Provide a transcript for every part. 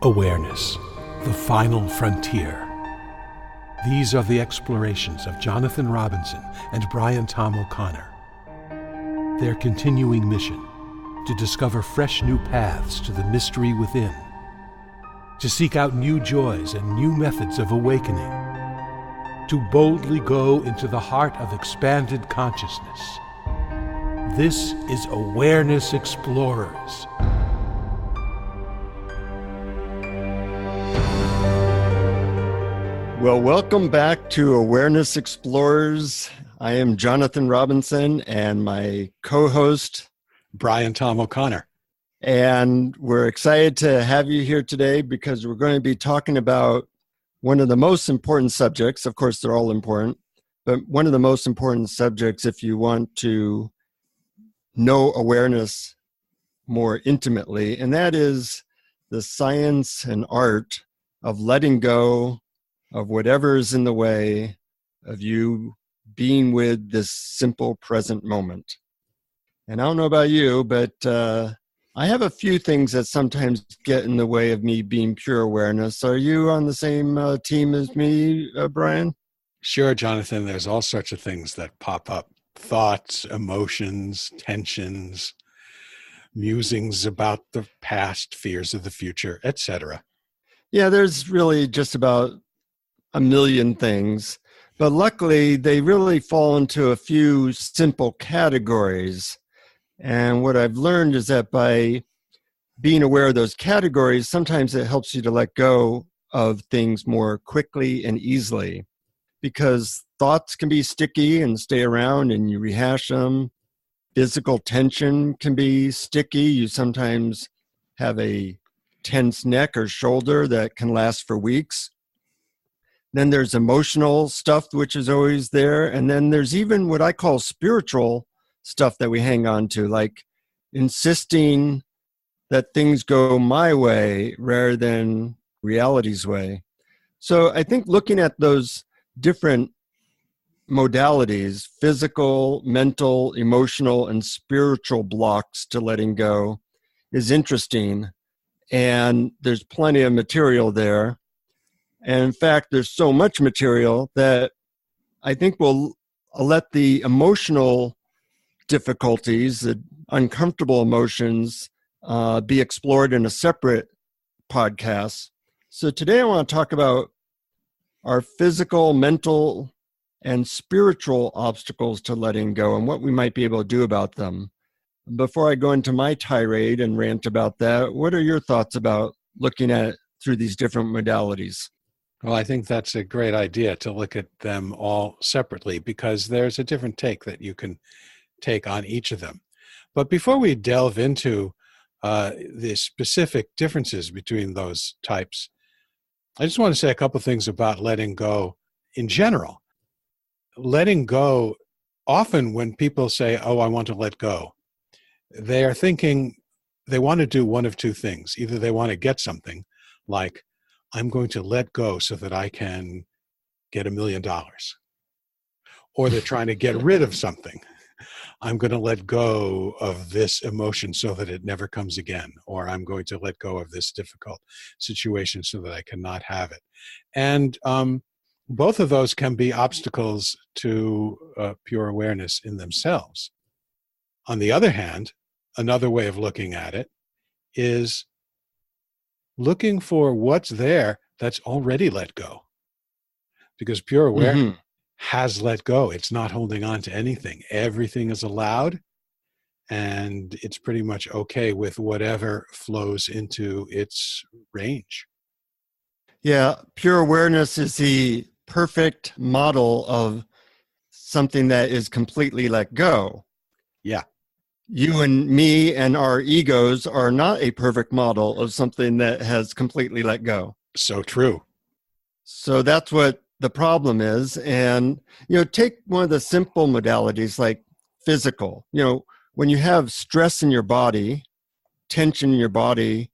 Awareness, the final frontier. These are the explorations of Jonathan Robinson and Brian Tom O'Connor. Their continuing mission, to discover fresh new paths to the mystery within, to seek out new joys and new methods of awakening, to boldly go into the heart of expanded consciousness. This is Awareness Explorers. Well, welcome back to Awareness Explorers. I am Jonathan Robinson and my co-host, Brian Tom O'Connor. And we're excited to have you here today because we're going to be talking about one of the most important subjects. Of course, they're all important, but one of the most important subjects if you want to know awareness more intimately, and that is the science and art of letting go of whatever is in the way of you being with this simple present moment. And I don't know about you, but I have a few things that sometimes get in the way of me being pure awareness. Are you on the same team as me, Brian? Sure, Jonathan. There's all sorts of things that pop up. Thoughts, emotions, tensions, musings about the past, fears of the future, etc. Yeah, there's really just about a million things, but luckily they really fall into a few simple categories. And what I've learned is that by being aware of those categories, sometimes it helps you to let go of things more quickly and easily, because thoughts can be sticky and stay around and you rehash them. Physical tension can be sticky. You sometimes have a tense neck or shoulder that can last for weeks. Then there's emotional stuff, which is always there. And then there's even what I call spiritual stuff that we hang on to, like insisting that things go my way rather than reality's way. So I think looking at those different modalities, physical, mental, emotional, and spiritual blocks to letting go is interesting. And there's plenty of material there. And in fact, there's so much material that I think we'll let the emotional difficulties, the uncomfortable emotions, be explored in a separate podcast. So today I want to talk about our physical, mental, and spiritual obstacles to letting go and what we might be able to do about them. Before I go into my tirade and rant about that, what are your thoughts about looking at it through these different modalities? Well, I think that's a great idea to look at them all separately because there's a different take that you can take on each of them. But before we delve into the specific differences between those types, I just want to say a couple things about letting go in general. Letting go, often when people say, oh, I want to let go, they are thinking they want to do one of two things. Either they want to get something like, I'm going to let go so that I can get $1 million. Or they're trying to get rid of something. I'm going to let go of this emotion so that it never comes again. Or I'm going to let go of this difficult situation so that I cannot have it. And both of those can be obstacles to pure awareness in themselves. On the other hand, another way of looking at it is looking for what's there that's already let go. Because pure awareness has let go. It's not holding on to anything. Everything is allowed, and it's pretty much okay with whatever flows into its range. Yeah, pure awareness is the perfect model of something that is completely let go. Yeah. You and me and our egos are not a perfect model of something that has completely let go. So true. So that's what the problem is. And, take one of the simple modalities like physical. When you have stress in your body, tension in your body,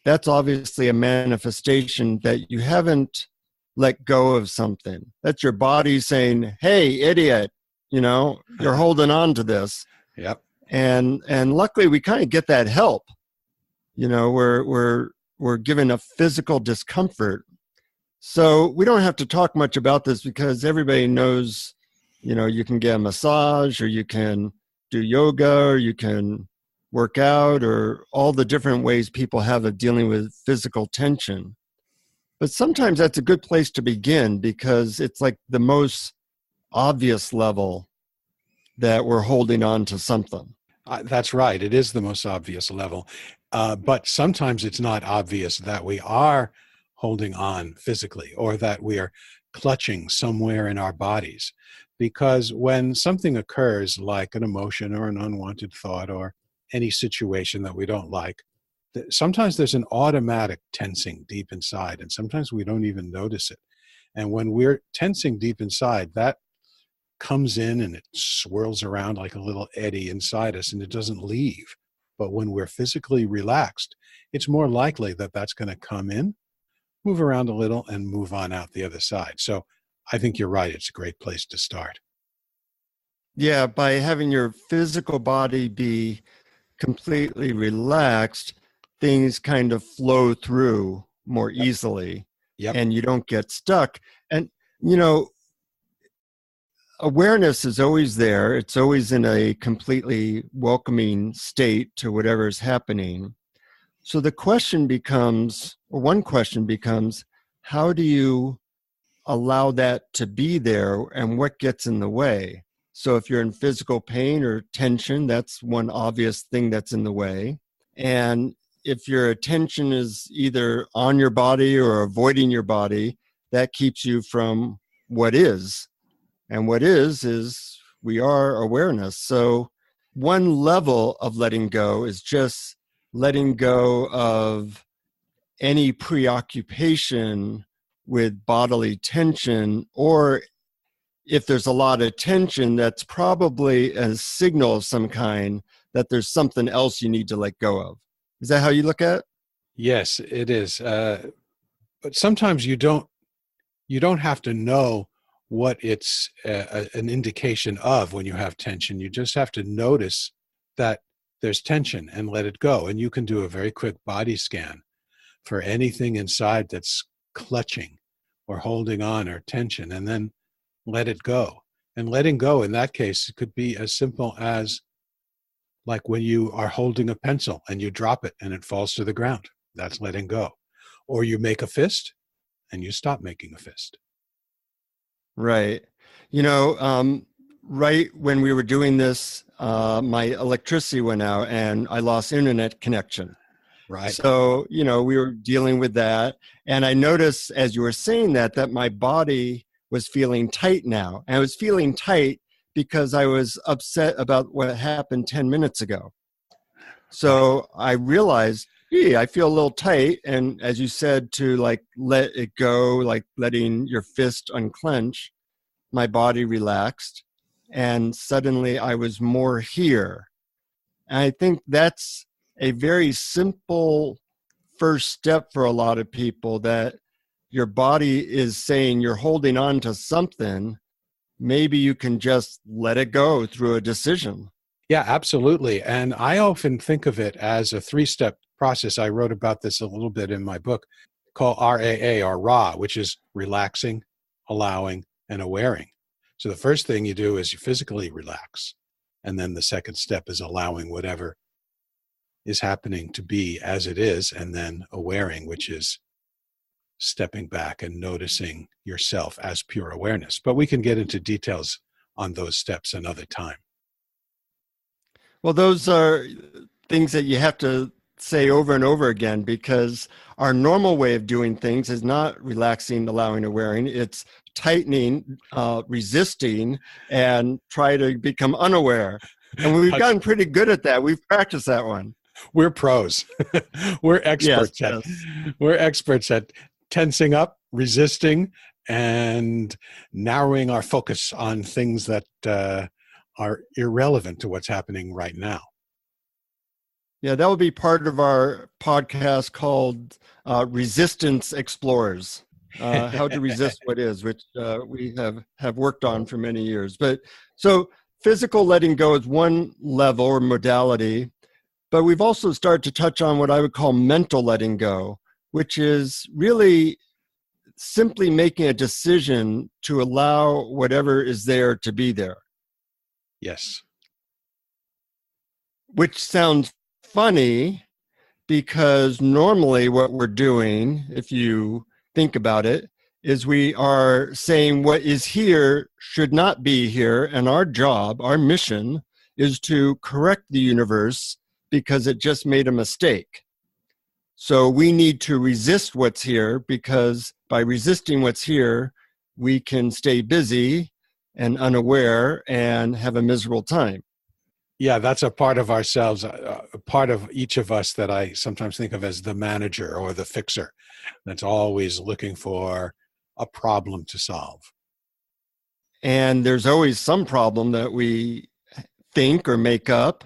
that's obviously a manifestation that you haven't let go of something. That's your body saying, hey, idiot, you're holding on to this. Yep. And luckily we kind of get that help We're given a physical discomfort. So we don't have to talk much about this because everybody knows, you can get a massage, or you can do yoga, or you can work out, or all the different ways people have of dealing with physical tension. But sometimes that's a good place to begin because it's like the most obvious level that we're holding on to something. That's right. It is the most obvious level. But sometimes it's not obvious that we are holding on physically or that we are clutching somewhere in our bodies. Because when something occurs, like an emotion or an unwanted thought or any situation that we don't like, sometimes there's an automatic tensing deep inside, and sometimes we don't even notice it. And when we're tensing deep inside, that comes in and it swirls around like a little eddy inside us and it doesn't leave. But when we're physically relaxed, it's more likely that that's going to come in, move around a little, and move on out the other side. So I think you're right. It's a great place to start. Yeah, by having your physical body be completely relaxed, things kind of flow through more easily, Yep. and you don't get stuck. And, awareness is always there. It's always in a completely welcoming state to whatever is happening. So the question becomes, or one question becomes, how do you allow that to be there, and what gets in the way? So if you're in physical pain or tension, that's one obvious thing that's in the way. And if your attention is either on your body or avoiding your body, that keeps you from what is. And what is we are awareness. So one level of letting go is just letting go of any preoccupation with bodily tension, or if there's a lot of tension, that's probably a signal of some kind that there's something else you need to let go of. Is that how you look at it? Yes, it is. But sometimes you don't have to know what it's an indication of when you have tension. You just have to notice that there's tension and let it go. And you can do a very quick body scan for anything inside that's clutching or holding on or tension, and then let it go. And letting go in that case could be as simple as like when you are holding a pencil and you drop it and it falls to the ground. That's letting go. Or you make a fist and you stop making a fist. Right. Right when we were doing this, my electricity went out and I lost internet connection. Right. So, we were dealing with that. And I noticed as you were saying that my body was feeling tight now. And I was feeling tight because I was upset about what happened 10 minutes ago. So I realized, I feel a little tight. And as you said, to like let it go, like letting your fist unclench, my body relaxed. And suddenly I was more here. And I think that's a very simple first step for a lot of people, that your body is saying you're holding on to something. Maybe you can just let it go through a decision. Yeah, absolutely. And I often think of it as a 3-step process. I wrote about this a little bit in my book called RAA, or RA, which is relaxing, allowing, and awareing. So the first thing you do is you physically relax. And then the second step is allowing whatever is happening to be as it is, and then awareing, which is stepping back and noticing yourself as pure awareness. But we can get into details on those steps another time. Well, those are things that you have to say over and over again, because our normal way of doing things is not relaxing, allowing, awareing. It's tightening, resisting, and try to become unaware. And we've gotten pretty good at that. We've practiced that one. We're pros. We're experts we're experts at tensing up, resisting, and narrowing our focus on things that are irrelevant to what's happening right now. Yeah, that will be part of our podcast called Resistance Explorers, how to resist what is, which we have worked on for many years. But so physical letting go is one level or modality. But we've also started to touch on what I would call mental letting go, which is really simply making a decision to allow whatever is there to be there. Yes. Which sounds funny because normally what we're doing, if you think about it, is we are saying what is here should not be here. And our job, our mission, is to correct the universe because it just made a mistake. So we need to resist what's here, because by resisting what's here, we can stay busy and unaware and have a miserable time. Yeah, that's a part of ourselves, a part of each of us that I sometimes think of as the manager or the fixer that's always looking for a problem to solve. And there's always some problem that we think or make up.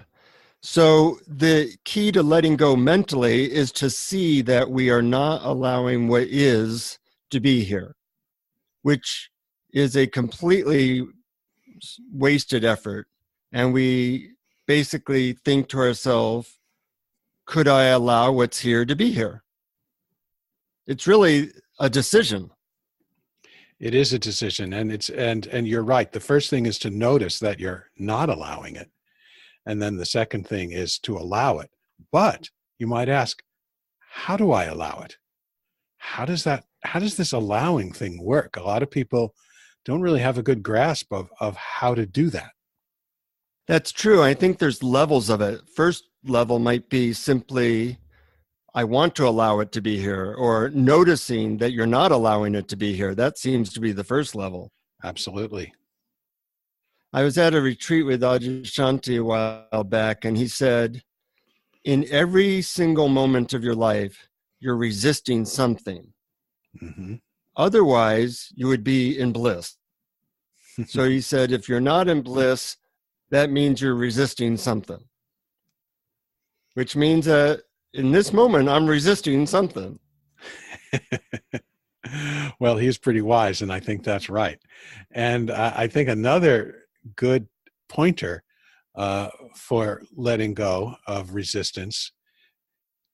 So the key to letting go mentally is to see that we are not allowing what is to be here, which is a completely wasted effort. And we basically think to ourselves, could I allow what's here to be here? It's really a decision. It is a decision, and and you're right. The first thing is to notice that you're not allowing it. And then the second thing is to allow it. But you might ask, how do I allow it? How does this allowing thing work? A lot of people don't really have a good grasp of how to do that. That's true. I think there's levels of it. First level might be simply, I want to allow it to be here, or noticing that you're not allowing it to be here. That seems to be the first level. Absolutely. I was at a retreat with Adyashanti a while back, and he said, in every single moment of your life, you're resisting something. Hmm. Otherwise, you would be in bliss. So he said, if you're not in bliss, that means you're resisting something, which means that in this moment, I'm resisting something. Well, he's pretty wise, and I think that's right. And I think another good pointer for letting go of resistance,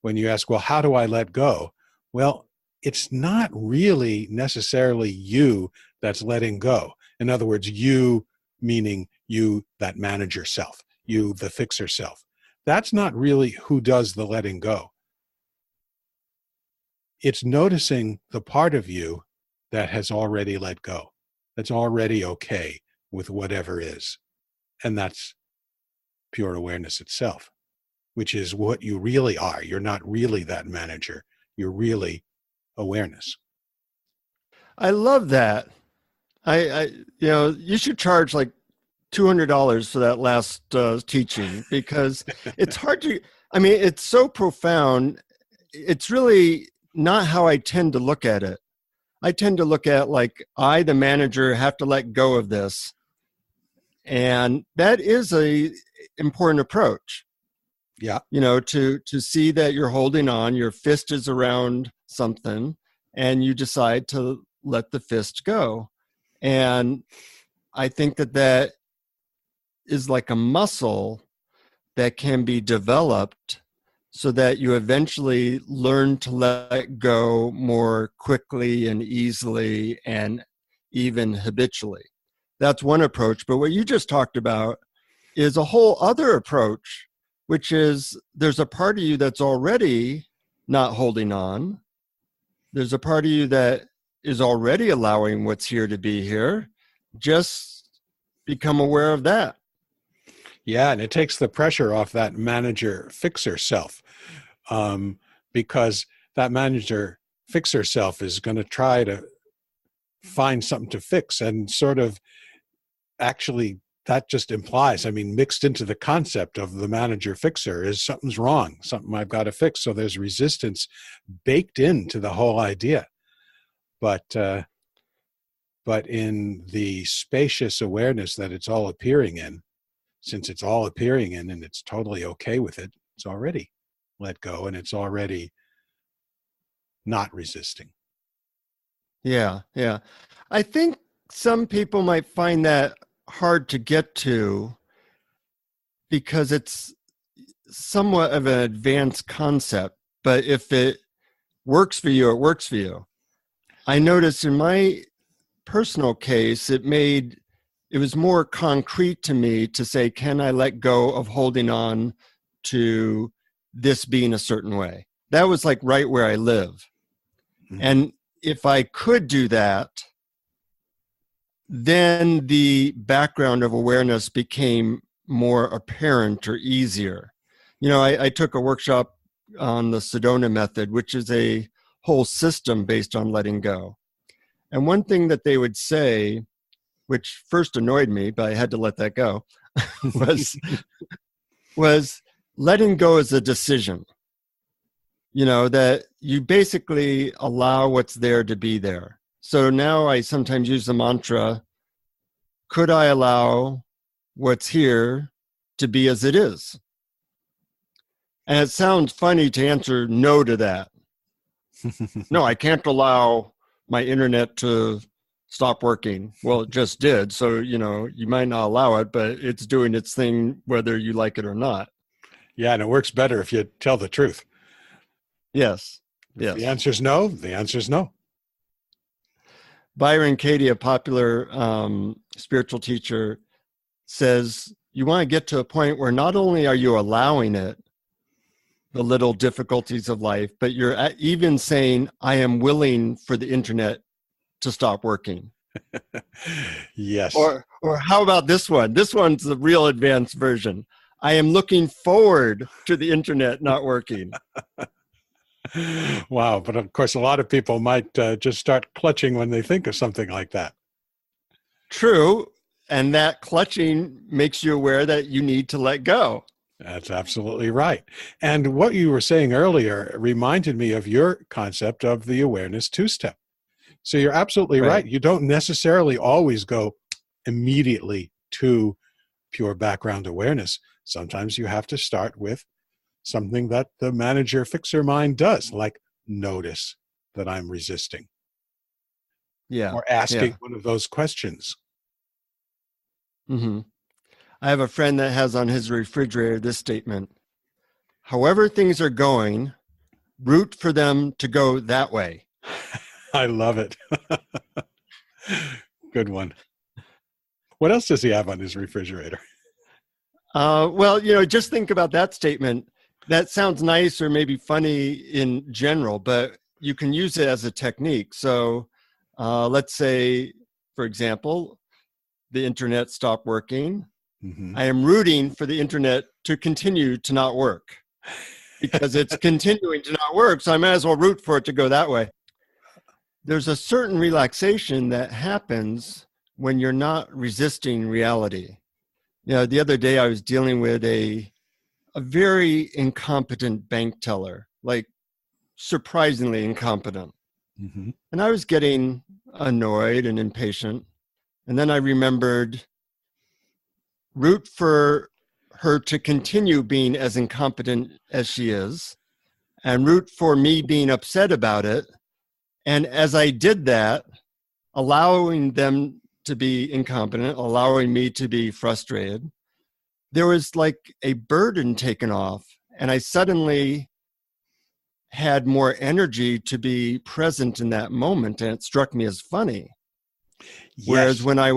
when you ask, well, how do I let go? Well, it's not really necessarily you that's letting go. In other words, you meaning you, that manager self, you, the fixer self. That's not really who does the letting go. It's noticing the part of you that has already let go, that's already okay with whatever is. And that's pure awareness itself, which is what you really are. You're not really that manager. You're really awareness. I love that. You should charge like $200 for that last teaching, because it's hard to, I mean, it's so profound. It's really not how I tend to look at it. I tend to look at like, I, the manager, have to let go of this. And that is a important approach, Yeah. to see that you're holding on, your fist is around something, and you decide to let the fist go. And I think that is like a muscle that can be developed so that you eventually learn to let go more quickly and easily and even habitually. That's one approach. But what you just talked about is a whole other approach, which is there's a part of you that's already not holding on. There's a part of you that is already allowing what's here to be here. Just become aware of that. Yeah. And it takes the pressure off that manager fixer self, because that manager fixer self is going to try to find something to fix, and sort of actually that just implies, I mean, mixed into the concept of the manager fixer is something's wrong, something I've got to fix. So there's resistance baked into the whole idea. But in the spacious awareness that it's all appearing in, since it's all appearing in and it's totally okay with it, it's already let go, and it's already not resisting. Yeah, yeah. I think some people might find that hard to get to because it's somewhat of an advanced concept, but if it works for you, it works for you. I noticed in my personal case, it was more concrete to me to say, can I let go of holding on to this being a certain way? That was like right where I live. Mm-hmm. And if I could do that, then the background of awareness became more apparent or easier. You know, I took a workshop on the Sedona method, which is a whole system based on letting go. And one thing that they would say, which first annoyed me, but I had to let that go, was letting go is a decision. You know, that you basically allow what's there to be there. So now I sometimes use the mantra, could I allow what's here to be as it is? And it sounds funny to answer no to that. No, I can't allow my internet to stop working. Well, it just did. So, you know, you might not allow it, but it's doing its thing whether you like it or not. Yeah, and it works better if you tell the truth. Yes. If the answer's no, the answer's no. Byron Katie, a popular spiritual teacher, says you want to get to a point where not only are you allowing it, the little difficulties of life, but you're even saying, I am willing for the internet to stop working. Yes. Or how about this one? This one's the real advanced version. I am looking forward to the internet not working. Wow. But of course, a lot of people might just start clutching when they think of something like that. True. And that clutching makes you aware that you need to let go. That's absolutely right. And what you were saying earlier reminded me of your concept of the awareness two-step. So you're absolutely right. You don't necessarily always go immediately to pure background awareness. Sometimes you have to start with something that the manager fixer mind does, like notice that I'm resisting. Yeah. Or asking one of those questions. Mm-hmm. I have a friend that has on his refrigerator this statement: however things are going, root for them to go that way. I love it. Good one. What else does he have on his refrigerator? Well, you know, just think about that statement. That sounds nice or maybe funny in general, but you can use it as a technique. So let's say, for example, the internet stopped working. Mm-hmm. I am rooting for the internet to continue to not work because it's continuing to not work. So I might as well root for it to go that way. There's a certain relaxation that happens when you're not resisting reality. You know, the other day I was dealing with a very incompetent bank teller, like surprisingly incompetent. Mm-hmm. And I was getting annoyed and impatient. And then I remembered, root for her to continue being as incompetent as she is, and root for me being upset about it. And as I did that, allowing them to be incompetent, allowing me to be frustrated, there was like a burden taken off. And I suddenly had more energy to be present in that moment. And it struck me as funny. Yes. Whereas when I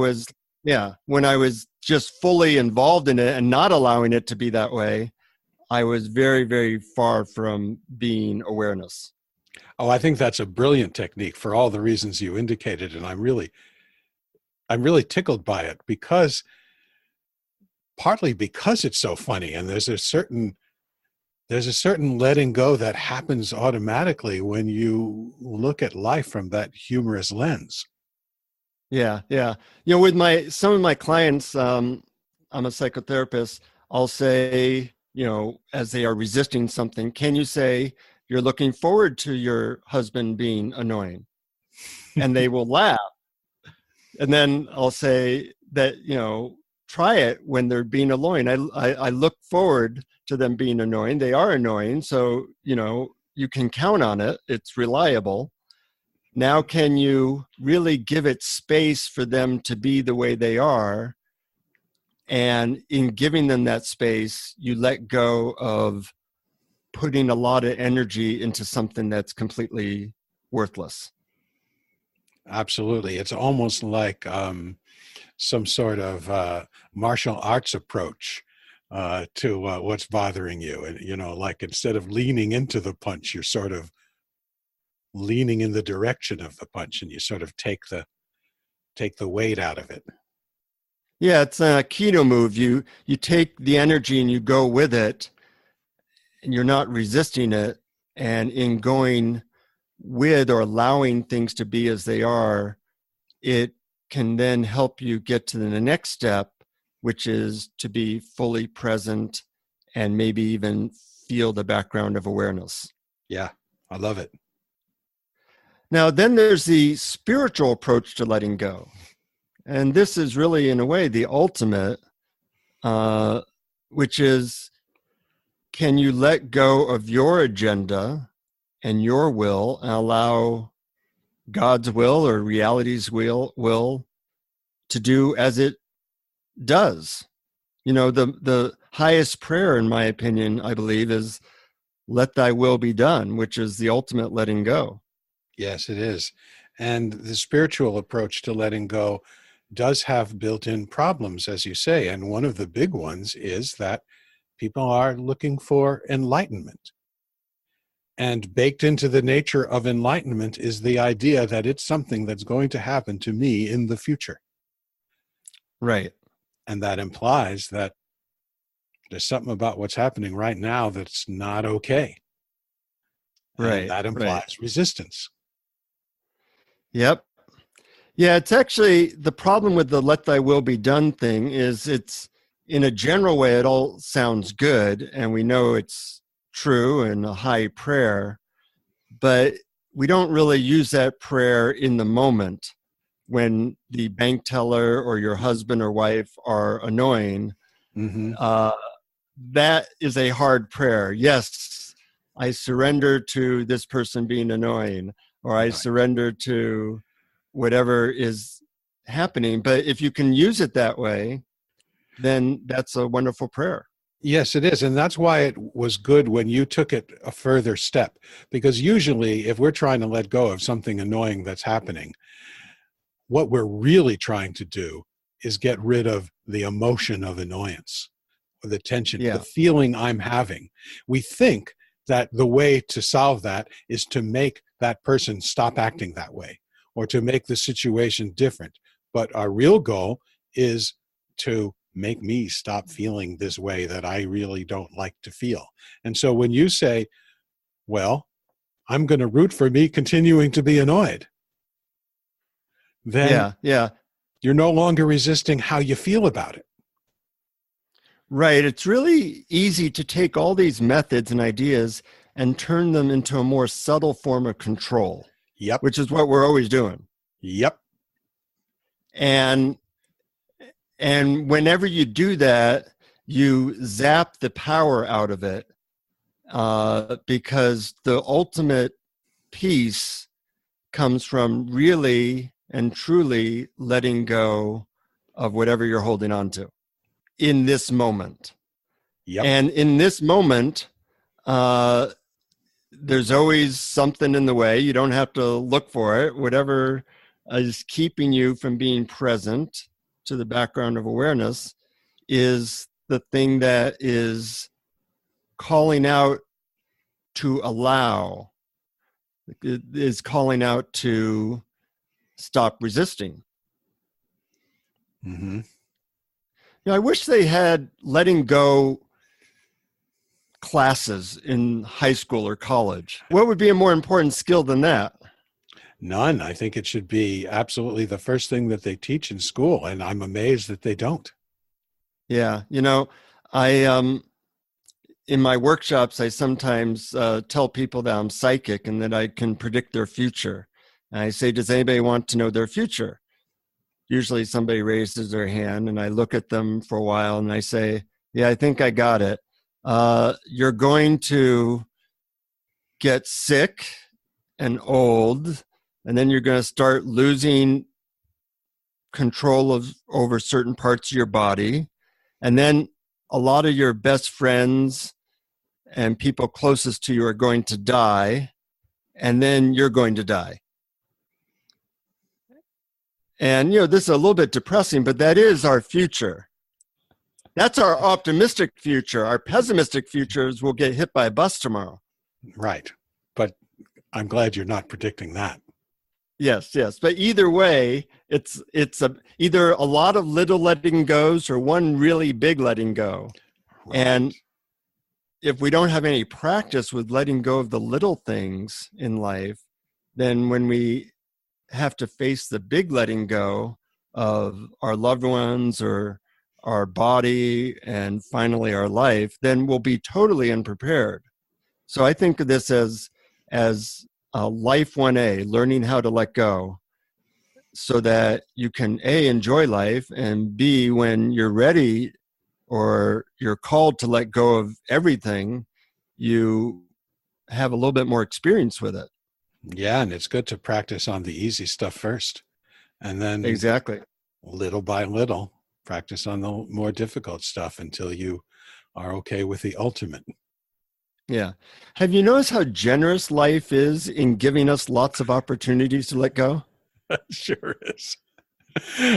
was just fully involved in it and not allowing it to be that way, I was very, very far from being awareness. Oh, I think that's a brilliant technique for all the reasons you indicated. And I'm really tickled by it partly because it's so funny. And there's a certain letting go that happens automatically when you look at life from that humorous lens. Yeah. You know, with some of my clients, I'm a psychotherapist, I'll say, you know, as they are resisting something, can you say you're looking forward to your husband being annoying? And they will laugh. And then I'll say that, you know, try it when they're being annoying. I look forward to them being annoying. They are annoying. So, you know, you can count on it. It's reliable. Now, can you really give it space for them to be the way they are And in giving them that space, you let go of putting a lot of energy into something that's completely worthless. Absolutely. It's almost like some sort of martial arts approach to what's bothering you. And, like instead of leaning into the punch, you're sort of leaning in the direction of the punch, and you sort of take the weight out of it. Yeah, it's a keto move. You take the energy and you go with it, and you're not resisting it. And in going with or allowing things to be as they are, it can then help you get to the next step, which is to be fully present and maybe even feel the background of awareness. Yeah, I love it. Now, then there's the spiritual approach to letting go. And this is really, in a way, the ultimate, which is, can you let go of your agenda and your will and allow God's will or reality's will to do as it does? The highest prayer, in my opinion, I believe, is let thy will be done, which is the ultimate letting go. Yes, it is. And the spiritual approach to letting go does have built-in problems, as you say. And one of the big ones is that people are looking for enlightenment. And baked into the nature of enlightenment is the idea that it's something that's going to happen to me in the future. Right. And that implies that there's something about what's happening right now that's not okay. Right. And that implies resistance. Yep. Yeah, it's actually the problem with the let thy will be done thing is it's in a general way, it all sounds good and we know it's true and a high prayer, but we don't really use that prayer in the moment when the bank teller or your husband or wife are annoying. Mm-hmm. That is a hard prayer. Yes, I surrender to this person being annoying, or I surrender to whatever is happening. But if you can use it that way, then that's a wonderful prayer. Yes, it is. And that's why it was good when you took it a further step. Because usually, if we're trying to let go of something annoying that's happening, what we're really trying to do is get rid of the emotion of annoyance, or the tension, the feeling I'm having. We think that the way to solve that is to make that person stop acting that way, or to make the situation different. But our real goal is to make me stop feeling this way that I really don't like to feel. And so when you say, well, I'm going to root for me continuing to be annoyed, then you're no longer resisting how you feel about it. Right. It's really easy to take all these methods and ideas and turn them into a more subtle form of control. Yep. Which is what we're always doing. Yep. And whenever you do that, you zap the power out of it, because the ultimate peace comes from really and truly letting go of whatever you're holding on to in this moment. Yep. And in this moment, there's always something in the way. You don't have to look for it. Whatever is keeping you from being present to the background of awareness is the thing that is calling out to allow. It is calling out to stop resisting. Mm-hmm. I wish they had letting go classes in high school or college. What would be a more important skill than that? None. I think it should be absolutely the first thing that they teach in school, and I'm amazed that they don't. Yeah, I in my workshops, I sometimes tell people that I'm psychic and that I can predict their future. And I say, does anybody want to know their future? Usually somebody raises their hand and I look at them for a while and I say, yeah, I think I got it. You're going to get sick and old, and then you're going to start losing control over certain parts of your body. And then a lot of your best friends and people closest to you are going to die, and then you're going to die. And, this is a little bit depressing, but that is our future. That's our optimistic future. Our pessimistic futures will get hit by a bus tomorrow. Right. But I'm glad you're not predicting that. Yes. But either way, it's either a lot of little letting goes or one really big letting go. Right. And if we don't have any practice with letting go of the little things in life, then when we have to face the big letting go of our loved ones or our body and finally our life, then we'll be totally unprepared. So I think of this as life 1A, learning how to let go, so that you can A, enjoy life, and B, when you're ready or you're called to let go of everything, you have a little bit more experience with it. Yeah, and it's good to practice on the easy stuff first. And then Exactly. little by little, practice on the more difficult stuff until you are okay with the ultimate. Yeah. Have you noticed how generous life is in giving us lots of opportunities to let go? It sure is.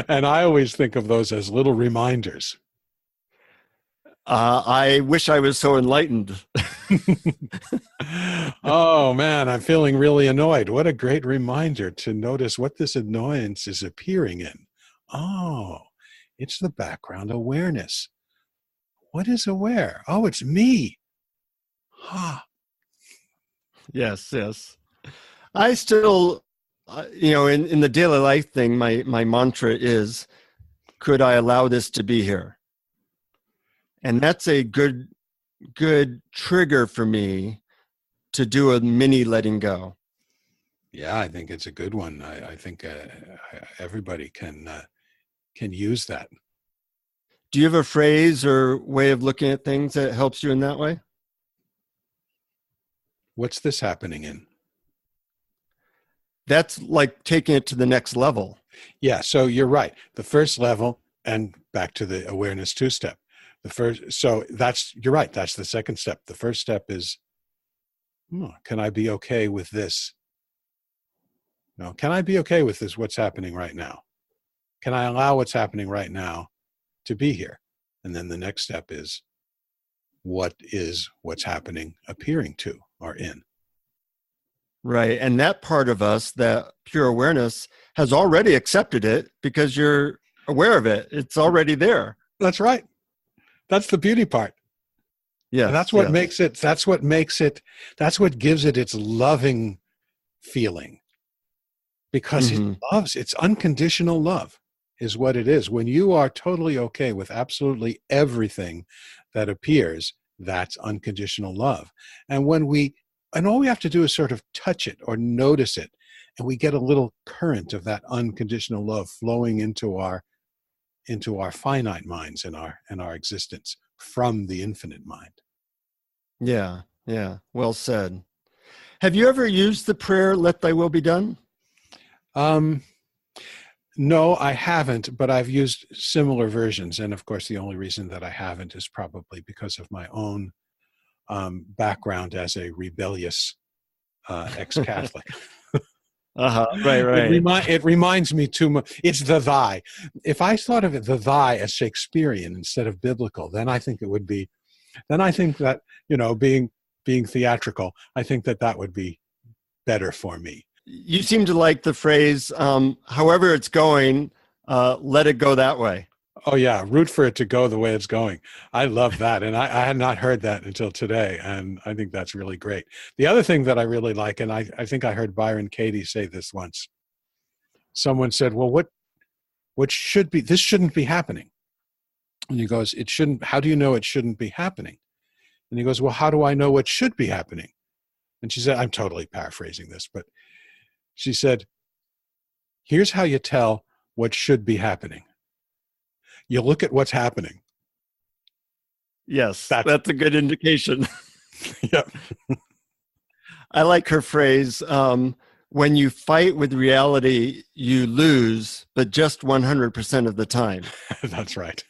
And I always think of those as little reminders. I wish I was so enlightened. Oh, man, I'm feeling really annoyed. What a great reminder to notice what this annoyance is appearing in. Oh, it's the background awareness. What is aware? Oh, it's me. Huh. Yes. I still, in the daily life thing, my mantra is, could I allow this to be here? And that's a good trigger for me to do a mini letting go. Yeah, I think it's a good one. I think everybody can use that. Do you have a phrase or way of looking at things that helps you in that way? What's this happening in? That's like taking it to the next level. Yeah, so you're right. The first level, and back to the awareness 2-step. You're right. That's the second step. The first step is, can I be okay with this? No, can I be okay with this? What's happening right now? Can I allow what's happening right now to be here? And then the next step is, what is what's happening appearing to or in? Right. And that part of us, that pure awareness, has already accepted it because you're aware of it. It's already there. That's right. That's the beauty part. Yeah. And that's what makes it, that's what gives it its loving feeling. Because it's unconditional love is what it is. When you are totally okay with absolutely everything that appears, that's unconditional love. And all we have to do is sort of touch it or notice it, and we get a little current of that unconditional love flowing into our finite minds and our existence from the infinite mind. Yeah. Well said. Have you ever used the prayer, "Let thy will be done"? No, I haven't, but I've used similar versions. And of course, the only reason that I haven't is probably because of my own background as a rebellious ex-Catholic. Right. It reminds me too much. It's the thy. If I thought of it, the thy, as Shakespearean instead of biblical, then I think it would be. Then I think that being theatrical, I think that would be better for me. You seem to like the phrase, "However it's going, let it go that way." Oh yeah, root for it to go the way it's going. I love that, and I had not heard that until today, and I think that's really great. The other thing that I really like, and I think I heard Byron Katie say this once. Someone said, "Well, what should be? This shouldn't be happening." And he goes, "It shouldn't. How do you know it shouldn't be happening?" And he goes, "Well, how do I know what should be happening?" And she said, I'm totally paraphrasing this, but she said, "Here's how you tell what should be happening. You look at what's happening." Yes, that's a good indication. Yeah. I like her phrase, "When you fight with reality, you lose, but just 100% of the time." That's right.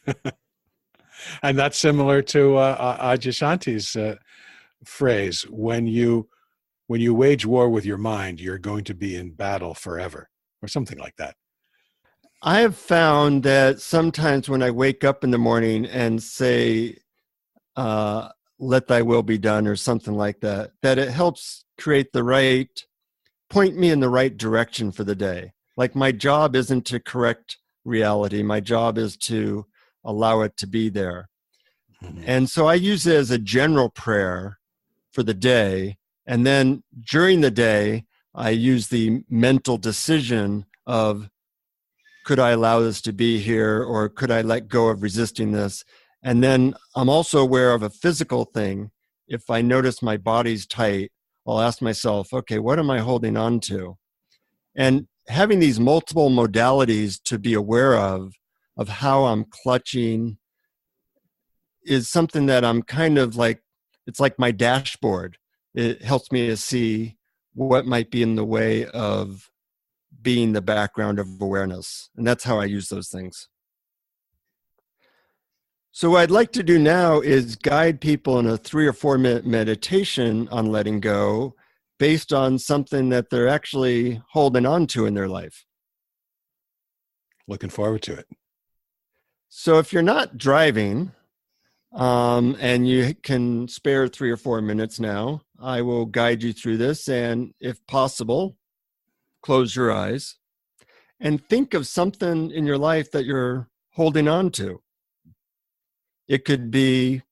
And that's similar to Adyashanti's phrase: when you wage war with your mind, you're going to be in battle forever, or something like that. I have found that sometimes when I wake up in the morning and say, let thy will be done, or something like that, that it helps create the right, point me in the right direction for the day. Like my job isn't to correct reality. My job is to allow it to be there. Mm-hmm. And so I use it as a general prayer for the day. And then during the day, I use the mental decision of, could I allow this to be here, or could I let go of resisting this? And then I'm also aware of a physical thing. If I notice my body's tight, I'll ask myself, okay, what am I holding on to? And having these multiple modalities to be aware of how I'm clutching, is something that I'm kind of like, it's like my dashboard. It helps me to see what might be in the way of being the background of awareness. And that's how I use those things. So what I'd like to do now is guide people in a 3 or 4 minute meditation on letting go based on something that they're actually holding on to in their life. Looking forward to it. So if you're not driving, and you can spare 3 or 4 minutes now, I will guide you through this. And if possible, close your eyes and think of something in your life that you're holding on to. It could be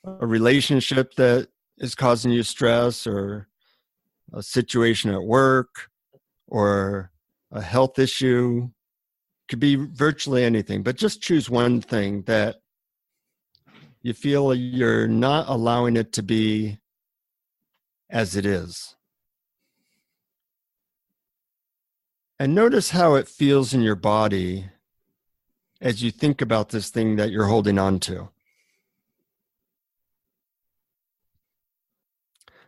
a relationship that is causing you stress, or a situation at work, or a health issue. It could be virtually anything, but just choose one thing that you feel you're not allowing it to be as it is. And notice how it feels in your body as you think about this thing that you're holding on to.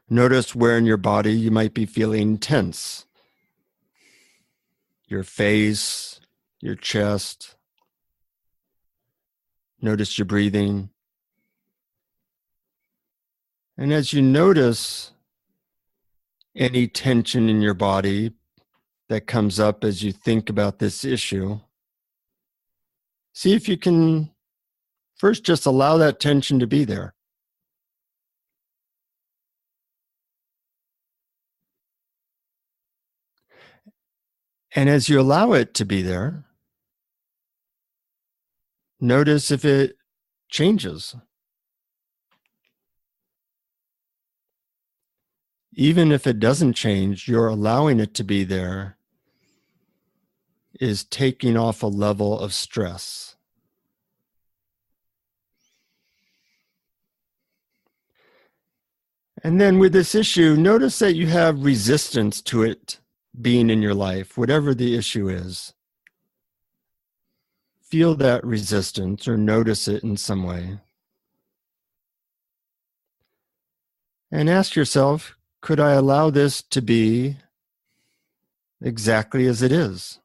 Notice where in your body you might be feeling tense. Your face, your chest. Notice your breathing. And as you notice any tension in your body that comes up as you think about this issue, see if you can first just allow that tension to be there. And as you allow it to be there, notice if it changes. Even if it doesn't change, you're allowing it to be there is taking off a level of stress. And then with this issue, notice that you have resistance to it being in your life, whatever the issue is. Feel that resistance or notice it in some way. And ask yourself, could I allow this to be exactly as it is?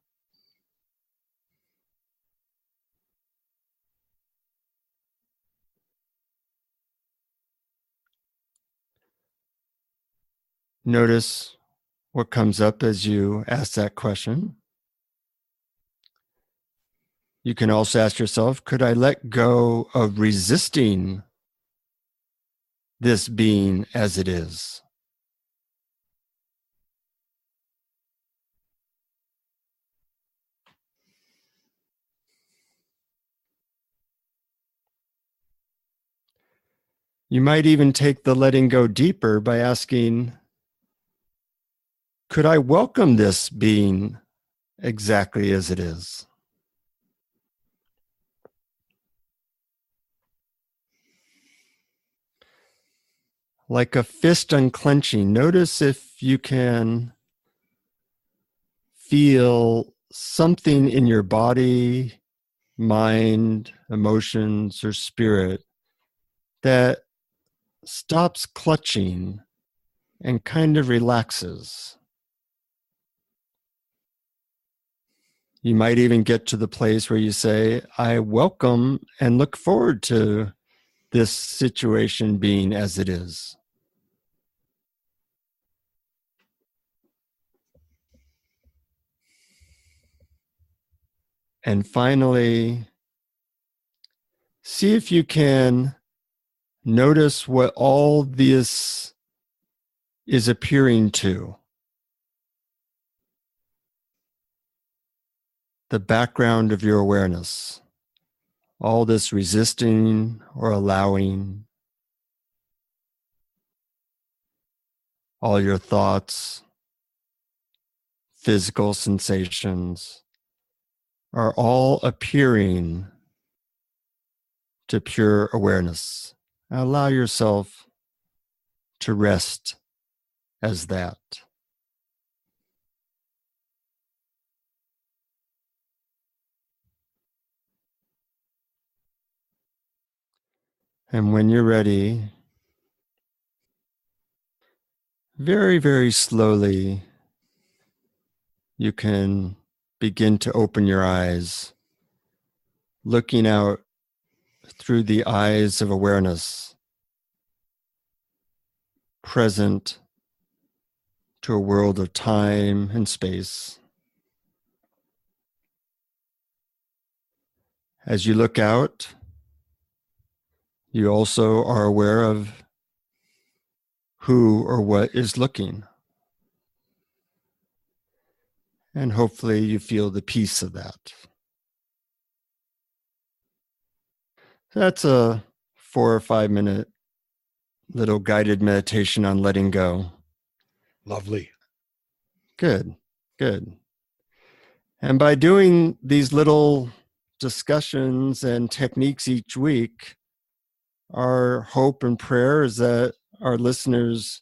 Notice what comes up as you ask that question. You can also ask yourself, could I let go of resisting this being as it is? You might even take the letting go deeper by asking, could I welcome this being exactly as it is? Like a fist unclenching, notice if you can feel something in your body, mind, emotions, or spirit that stops clutching and kind of relaxes. You might even get to the place where you say, I welcome and look forward to this situation being as it is. And finally, see if you can notice what all this is appearing to. The background of your awareness. All this resisting or allowing. All your thoughts, physical sensations are all appearing to pure awareness. Allow yourself to rest as that. And when you're ready, very, very slowly, you can begin to open your eyes, looking out through the eyes of awareness, present to a world of time and space. As you look out, you also are aware of who or what is looking. And hopefully you feel the peace of that. That's a 4 or 5 minute little guided meditation on letting go. Lovely. Good, good. And by doing these little discussions and techniques each week, our hope and prayer is that our listeners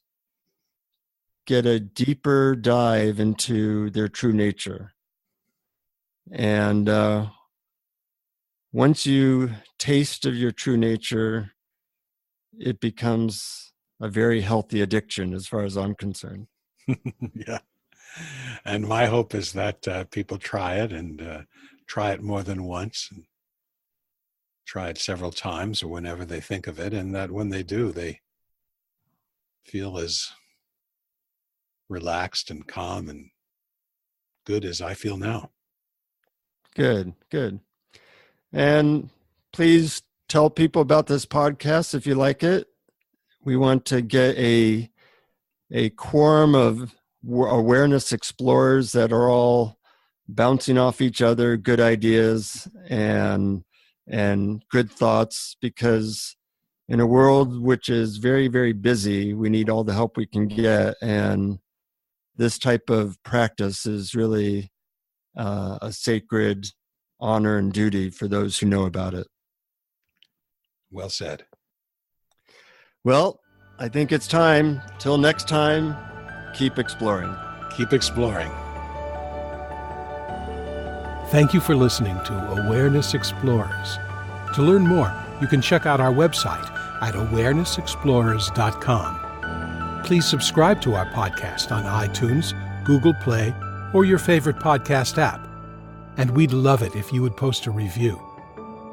get a deeper dive into their true nature. And once you taste of your true nature, it becomes a very healthy addiction as far as I'm concerned. Yeah. And my hope is that people try it and try it more than once, and try it several times or whenever they think of it, and that when they do, they feel as relaxed and calm and good as I feel now. Good, good. And please tell people about this podcast if you like it. We want to get a quorum of awareness explorers that are all bouncing off each other, good ideas and good thoughts, because in a world which is very, very busy, we need all the help we can get. And this type of practice is really a sacred honor and duty for those who know about it. Well said. Well, I think it's time. Till next time, keep exploring. Keep exploring. Thank you for listening to Awareness Explorers. To learn more, you can check out our website at awarenessexplorers.com. Please subscribe to our podcast on iTunes, Google Play, or your favorite podcast app. And we'd love it if you would post a review.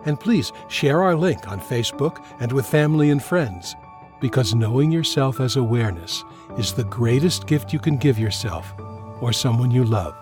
And please share our link on Facebook and with family and friends, because knowing yourself as awareness is the greatest gift you can give yourself or someone you love.